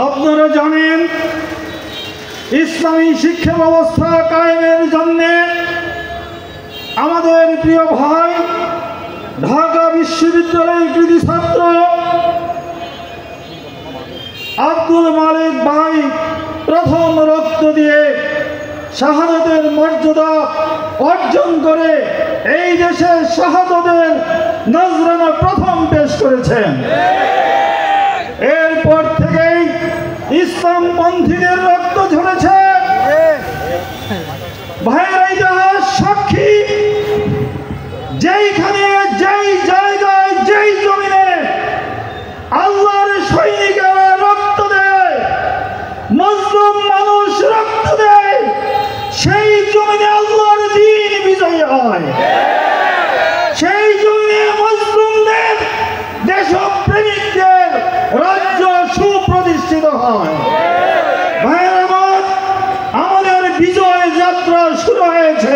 আপনারা জানেন ইসলামী শিক্ষা ব্যবস্থা কায়েমের জন্য আমাদের প্রিয় ভাই ঢাকা বিশ্ববিদ্যালয়ের কৃতি ছাত্র আব্দুল মালিক ভাই প্রথম রক্ত দিয়ে শাহাদাতের মর্যাদা অর্জন করে এই দেশে শাহাদাতের নজরানা প্রথম পেশ করেছেন। এরপর থেকেই ইসলামপন্থীদের রক্ত ঝরেছে। ভাইয়ের ইতিহাস সাক্ষী, যেইখানে যেই জায়গায় যেই জমিনে আল্লাহর সৈনিকেরা রক্ত দেয়, মুসলিম মানুষ রক্ত দেয়, সেই জমিনে আল্লাহর দ্বীন বিজয়ী হয়। সেই জমিনে মুসলিমদের দেশপ্রেমিকদের রাজ্য সুপ্রতিষ্ঠিত হয়। ভাইয়ের আমার, আমাদের বিজয় যাত্রা শুরু হয়েছে।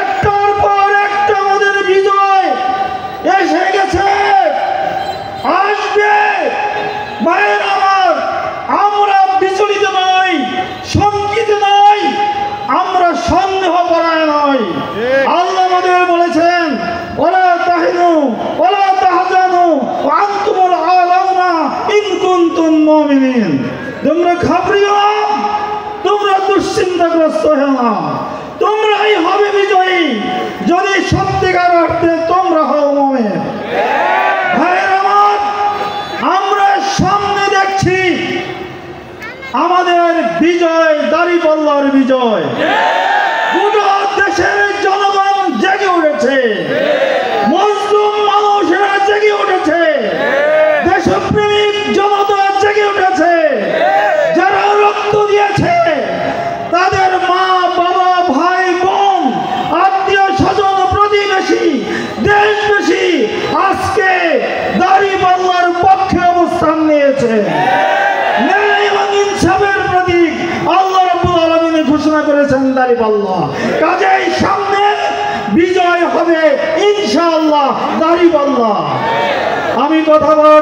একটার পর একটা আমাদের বিজয় এসে গেছে, আসবে। ভাইয়ের আমার, আমরা বিচলিত নই, শঙ্কিত নই, আমরা সন্দেহ করায় নই। আল্লাহ আমাদের বলেছেন, ওয়ালা তাহিনু ওয়ালা তাহজানু ওয়া আনতুমুল আ'লাউনা ইন কুনতুম মুমিনিন। তোমরা ঘাবড়িও না, তোমরা দুশ্চিন্তাগ্রস্ত হও না, তোমরাই হবে বিজয়ী যদি সত্যিকার অর্থে তোমরা হও মুমিন। ভাইয়ের আমার, আমরা সামনে দেখছি আমাদের বিজয়, দাঁড়িপাল্লার বিজয়। গোটা দেশের জনগণ জেগে উঠেছে, মুসলিম মানুষেরা জেগে উঠেছে, দেশপ্রেমিক জনতা জেগে উঠেছে। যারা রক্ত দিয়েছে তাদের মা বাবা ভাই বোন আত্মীয় স্বজন প্রতিবেশী দেশবাসী আজকে দাঁড়িপাল্লার পক্ষে অবস্থান নিয়েছে। ন্যায় এবং ইনসাফের প্রতীক আল্লাহ রাব্বুল আলামিন ঘোষণা করেছেন দাঁড়িপাল্লা। কাজেই সামনে বিজয় হবে ইনশাআল্লাহ দাঁড়িপাল্লা। আমি কথা বলতে